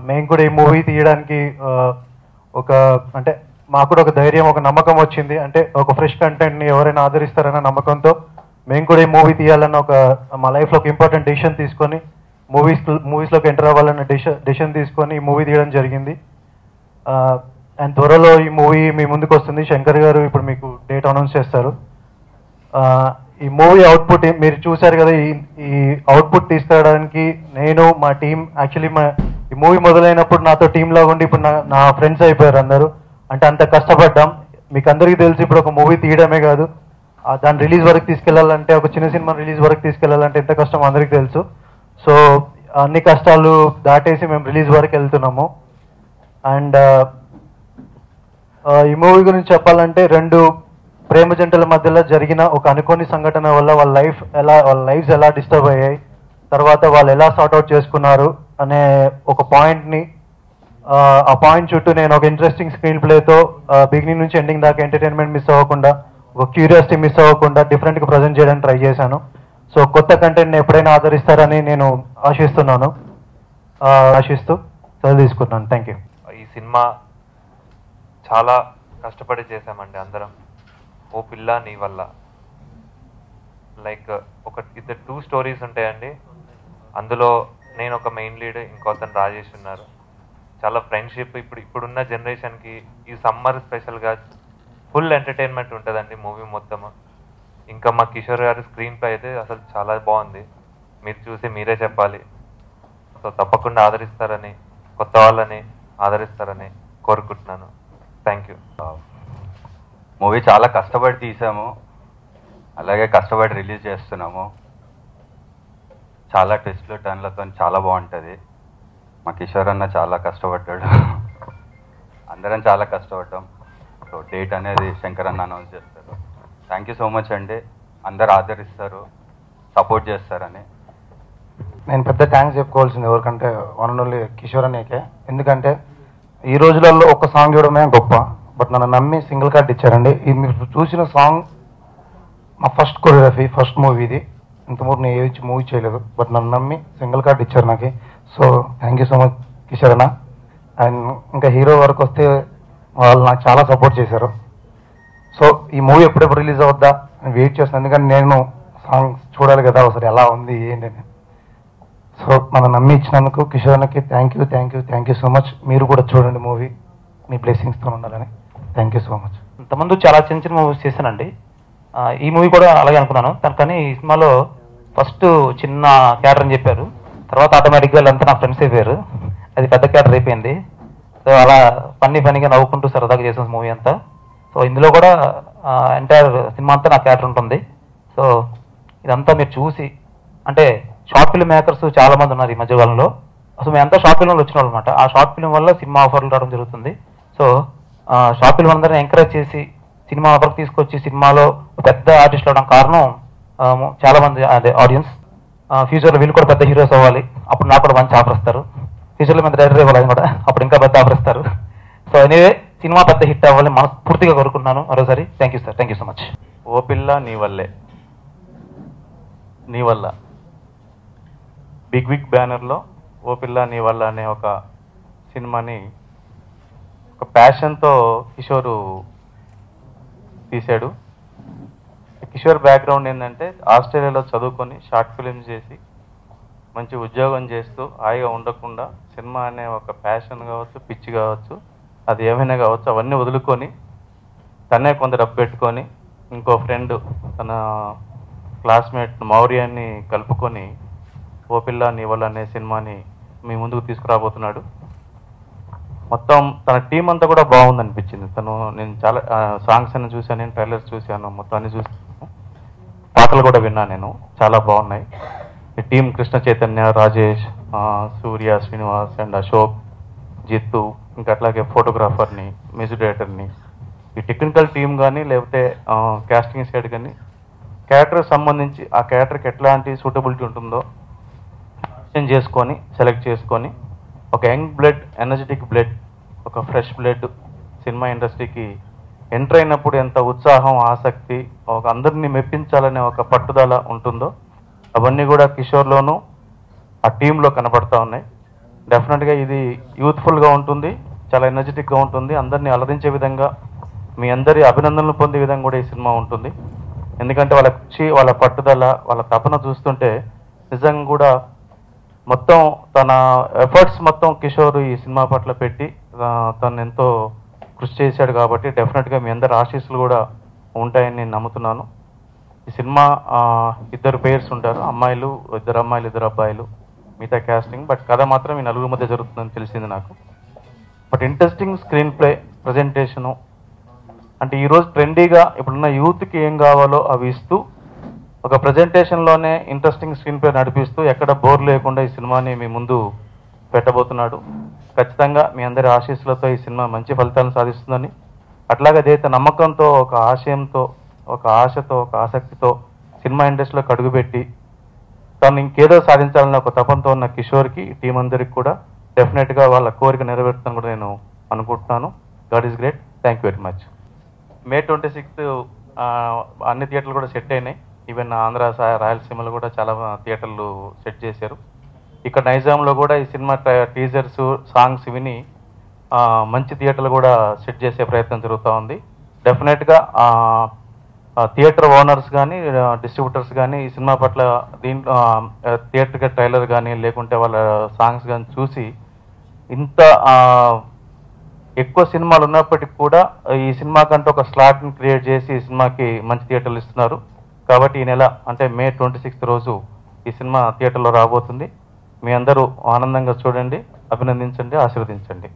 మేము కూడా ఈ మూవీ తీయడానికి ఒక అంటే మాకు కూడా ఒక ధైర్యం, ఒక నమ్మకం వచ్చింది. అంటే ఒక ఫ్రెష్ కంటెంట్ని ఎవరైనా ఆదరిస్తారన్న నమ్మకంతో మేము కూడా ఈ మూవీ తీయాలన్న మా లైఫ్లో ఒక ఇంపార్టెంట్ డెసిషన్ తీసుకొని మూవీస్లోకి ఎంటర్ అవ్వాలన్న డెసిషన్ తీసుకొని ఈ మూవీ తీయడం జరిగింది. అండ్ త్వరలో ఈ మూవీ మీ ముందుకు వస్తుంది. శంకర్ గారు ఇప్పుడు మీకు డేట్ అనౌన్స్ చేస్తారు. ఈ మూవీ అవుట్పుట్ మీరు చూశారు కదా. ఈ అవుట్పుట్ తీసుకురావడానికి నేను మా టీం యాక్చువల్లీ ఈ మూవీ మొదలైనప్పుడు నాతో టీంలో ఉండి ఇప్పుడు నా ఫ్రెండ్స్ అయిపోయారు అందరూ. అంటే అంత కష్టపడ్డాం. మీకు అందరికీ తెలిసి ఇప్పుడు ఒక మూవీ తీయడమే కాదు, దాని రిలీజ్ వరకు తీసుకెళ్లాలంటే, ఒక చిన్న సినిమా రిలీజ్ వరకు తీసుకెళ్లాలంటే ఎంత కష్టం అందరికీ తెలుసు. సో అన్ని కష్టాలు దాటేసి మేము రిలీజ్ వరకు వెళ్తున్నాము. అండ్ ఈ మూవీ గురించి చెప్పాలంటే, రెండు ప్రేమ జంటల మధ్యలో జరిగిన ఒక అనుకోని సంఘటన వల్ల వాళ్ళ లైఫ్స్ ఎలా డిస్టర్బ్ అయ్యాయి, తర్వాత వాళ్ళు ఎలా సార్ట్అవుట్ చేసుకున్నారు అనే ఒక పాయింట్ని, ఆ పాయింట్ చుట్టూ నేను ఒక ఇంట్రెస్టింగ్ స్క్రీన్ ప్లేతో బిగినింగ్ నుంచి ఎండింగ్ దాకా ఎంటర్టైన్మెంట్ మిస్ అవ్వకుండా, ఒక క్యూరియాసిటీ మిస్ అవ్వకుండా డిఫరెంట్గా ప్రజెంట్ చేయడానికి ట్రై చేశాను. సో కొత్త కంటెంట్ని ఎప్పుడైనా ఆదరిస్తారని నేను ఆశిస్తూ సెలవు తీసుకుంటున్నాను. Thank you. ఈ సినిమా చాలా కష్టపడి చేశామండి అందరం. ఓ పిల్ల నీ వల్ల లైక్ ఇద్దరు 2 స్టోరీస్ ఉంటాయండి. అందులో నేను ఒక మెయిన్ లీడ్, ఇంకొతను రాజేష్ ఉన్నారు. చాలా ఫ్రెండ్షిప్. ఇప్పుడున్న జనరేషన్కి ఈ సమ్మర్ స్పెషల్గా ఫుల్ ఎంటర్టైన్మెంట్ ఉంటుందండి మూవీ మొత్తము. ఇంకా మా కిషోర్ గారి స్క్రీన్ ప్లే అయితే అసలు చాలా బాగుంది. మీరు చూసి మీరే చెప్పాలి. సో తప్పకుండా ఆదరిస్తారని, కొత్త వాళ్ళని ఆదరిస్తారని కోరుకుంటున్నాను. Thank you. మూవీ చాలా కష్టపడి తీసాము, అలాగే కష్టపడి రిలీజ్ చేస్తున్నాము. చాలా ట్విస్ట్లు టర్న్లతో చాలా బాగుంటుంది. మా కిషోర్ అన్న చాలా కష్టపడ్డాడు, అందరం చాలా కష్టపడ్డాం. సో డేట్ అనేది శంకర్ అన్న అనౌన్స్ చేస్తారు. థ్యాంక్ యూ సో మచ్ అండి. అందరు ఆదరిస్తారు, సపోర్ట్ చేస్తారని. నేను పెద్ద థ్యాంక్స్ చెప్పుకోవాల్సింది ఎవరికంటే వన్ అండ్ ఓన్లీ కిషోర్ అన్నయ్యకే. ఎందుకంటే ఈ రోజులలో ఒక సాంగ్ ఇవ్వడమే గొప్ప, బట్ నన్ను నమ్మి సింగిల్ కార్డ్ ఇచ్చారండి. ఇది మీరు చూసిన సాంగ్ మా ఫస్ట్ కొరియోగ్రఫీ, ఫస్ట్ మూవీ ఇది. ఇంతమూరు నేను ఏ మూవీ చేయలేదు, బట్ నన్ను నమ్మి సింగిల్ కార్డ్ ఇచ్చారు నాకు. So thank you so much Kishore అన్న. అండ్ ఇంకా హీరో వరకు వస్తే వాళ్ళు నాకు చాలా సపోర్ట్ చేశారు. సో ఈ మూవీ ఎప్పుడెప్పుడు రిలీజ్ అవుద్దా అని వెయిట్ చేస్తాను, ఎందుకంటే నేను సాంగ్ చూడాలి కదా ఒకసారి ఎలా ఉంది ఏంటని. సో మనం నమ్మి ఇచ్చినందుకు కిషోర్ అన్నకి థ్యాంక్ యూ సో మచ్. మీరు కూడా చూడండి మూవీ, మీ బ్లెస్సింగ్స్తో ఉండాలని. Thank you so much. ఇంతకుముందు చాలా చిన్న చిన్న మూవీస్ చేశానండి. ఈ మూవీ కూడా అలాగే అనుకున్నాను. కానీ ఈ సినిమాలో ఫస్ట్ చిన్న క్యారెక్టర్ అని చెప్పారు, తర్వాత ఆటోమేటిక్గా వాళ్ళంతా నా ఫ్రెండ్స్ అయిపోయారు. అది పెద్ద క్యారెక్టర్ అయిపోయింది. సో అలా ఫన్నీగా నవ్వుకుంటూ సరదాగా చేసిన మూవీ అంతా. సో ఇందులో కూడా ఎంటైర్ సినిమా అంతా నా క్యారెక్టర్ ఉంటుంది. సో ఇదంతా మీరు చూసి, అంటే షార్ట్ ఫిల్మ్ మేకర్స్ చాలా మంది ఉన్నారు ఈ మధ్యకాలంలో. అసలు మేమంతా షార్ట్ ఫిల్మ్లో వచ్చిన వాళ్ళు అనమాట. ఆ షార్ట్ ఫిల్మ్ వల్ల సినిమా ఆఫర్లు రావడం జరుగుతుంది. సో షార్ట్ ఫిల్మ్ అందరిని ఎంకరేజ్ చేసి సినిమా ఆఫర్కి తీసుకొచ్చి సినిమాలో పెద్ద ఆర్టిస్ట్ అవడం కారణం చాలా మంది అదే ఆడియన్స్. ఫ్యూచర్లో వీళ్ళు కూడా పెద్ద హీరోస్ అవ్వాలి, అప్పుడు నాకు కూడా మంచి ఆఫర్ ఇస్తారు. ఫ్యూచర్లో మంది డైరెక్టర్ ఇవ్వాలి కూడా, అప్పుడు ఇంకా పెద్ద ఆఫర్ ఇస్తారు. సో ఎనీవే సినిమా పెద్ద హిట్ అవ్వాలని మనస్ఫూర్తిగా కోరుకుంటున్నాను. మరోసారి thank you sir, thank you so much. ఓ పిల్ల నీ వల్లే, నీ వల్ల బిగ్ బ్యానర్లో ఓ పిల్ల నీ వల్ల అనే ఒక సినిమాని ఒక ప్యాషన్తో కిషోరు తీశాడు. కిషోర్ బ్యాక్గ్రౌండ్ ఏంటంటే ఆస్ట్రేలియాలో చదువుకొని షార్ట్ ఫిలిమ్స్ చేసి మంచి ఉద్యోగం చేస్తూ హాయిగా ఉండకుండా సినిమా అనే ఒక ప్యాషన్ కావచ్చు, పిచ్చి కావచ్చు, అది ఏమైనా కావచ్చు, అవన్నీ వదులుకొని తనే కొంత డబ్బు పెట్టుకొని ఇంకో ఫ్రెండ్ తన క్లాస్మేట్ మౌర్యాన్ని కలుపుకొని ఓ పిల్ల నీ వల్ల అనే సినిమాని మీ ముందుకు తీసుకురాబోతున్నాడు. మొత్తం తన టీం అంతా కూడా బాగుందనిపించింది. నేను చాలా సాంగ్స్ అన్ని చూశాను, నేను ట్రైలర్స్ చూశాను, మొత్తం అన్ని చూసాను, పాటలు కూడా విన్నాను నేను, చాలా బాగున్నాయి. ఈ టీం కృష్ణ చైతన్య, రాజేష్, సూర్య, శ్రీనివాస్ అండ్ అశోక్, జిత్తు, ఇంకా అట్లాగే ఫోటోగ్రాఫర్ని, మ్యూజిక్ డైరెక్టర్ని, ఈ టెక్నికల్ టీం కానీ లేకపోతే కాస్టింగ్ సైడ్ కానీ క్యారెక్టర్కి సంబంధించి ఆ క్యారెక్టర్కి ఎట్లాంటి సూటబిలిటీ ఉంటుందో చేసుకొని సెలెక్ట్ చేసుకొని ఒక యంగ్ బ్లడ్, ఎనర్జెటిక్ బ్లడ్, ఒక ఫ్రెష్ బ్లడ్ సినిమా ఇండస్ట్రీకి ఎంటర్ అయినప్పుడు ఎంత ఉత్సాహం, ఆసక్తి, ఒక అందరినీ మెప్పించాలనే ఒక పట్టుదల ఉంటుందో అవన్నీ కూడా కిషోర్లోనూ ఆ టీంలో కనపడతా ఉన్నాయి. డెఫినెట్గా ఇది యూత్ఫుల్గా ఉంటుంది, చాలా ఎనర్జెటిక్గా ఉంటుంది, అందరినీ అలరించే విధంగా మీ అందరి అభినందనలు పొందే విధంగా కూడా ఈ సినిమా ఉంటుంది. ఎందుకంటే వాళ్ళ కృషి, వాళ్ళ పట్టుదల, వాళ్ళ తపన చూస్తుంటే నిజంగా కూడా మొత్తం తన ఎఫర్ట్స్ మొత్తం కిషోర్ ఈ సినిమా పట్ల పెట్టి తను ఎంతో కృషి చేశాడు. కాబట్టి డెఫినెట్గా మీ అందరి ఆశీస్సులు కూడా ఉంటాయని నేను నమ్ముతున్నాను. ఈ సినిమా ఇద్దరు పేర్స్ ఉంటారు, అమ్మాయిలు, ఇద్దరు అమ్మాయిలు, ఇద్దరు అబ్బాయిలు, మిగతా క్యాస్టింగ్. బట్ కథ మాత్రం ఈ నలుగురు మధ్య జరుగుతుందని తెలిసింది నాకు. But interesting screen play, presentation, అంటే ఈరోజు ట్రెండీగా ఇప్పుడున్న యూత్కి ఏం కావాలో అవి ఇస్తూ ఒక ప్రజెంటేషన్లోనే ఇంట్రెస్టింగ్ స్క్రీన్ ప్లే నడిపిస్తూ ఎక్కడ బోర్ లేకుండా ఈ సినిమాని మీ ముందు పెట్టబోతున్నాడు. ఖచ్చితంగా మీ అందరి ఆశీస్సులతో ఈ సినిమా మంచి ఫలితాలను సాధిస్తుందని, అట్లాగే అదైతే నమ్మకంతో, ఒక ఆశయంతో, ఒక ఆశతో, ఒక ఆసక్తితో సినిమా ఇండస్ట్రీలోకి అడుగుపెట్టి తను ఇంకేదో సాధించాలన్న ఒక తపంతో ఉన్న కిషోర్కి, టీం అందరికి కూడా డెఫినెట్గా వాళ్ళ కోరిక నెరవేరుతుందని కూడా నేను అనుకుంటున్నాను. God is great. Thank you very much. May 26 అన్ని థియేటర్లు కూడా సెట్ అయినాయి. ఈవెన్ ఆంధ్ర, రాయలసీమలో కూడా చాలా థియేటర్లు సెట్ చేశారు. ఇక్కడ నైజాంలో కూడా ఈ సినిమా టీజర్స్, సాంగ్స్ విని మంచి థియేటర్లు కూడా సెట్ చేసే ప్రయత్నం జరుగుతూ ఉంది. డెఫినెట్గా థియేటర్ ఓనర్స్ కానీ, డిస్ట్రిబ్యూటర్స్ కానీ ఈ సినిమా పట్ల దీంట్లో థియేటర్గా ట్రైలర్ కానీ లేకుంటే వాళ్ళ సాంగ్స్ కానీ చూసి ఇంత ఎక్కువ సినిమాలు ఉన్నప్పటికీ కూడా ఈ సినిమా కంటే ఒక స్లాట్ని క్రియేట్ చేసి ఈ సినిమాకి మంచి థియేటర్లు ఇస్తున్నారు. కాబట్టి ఈ నెల అంటే మే 26 రోజు ఈ సినిమా థియేటర్లో రాబోతుంది. మీ అందరూ ఆనందంగా చూడండి, అభినందించండి, ఆశీర్వదించండి.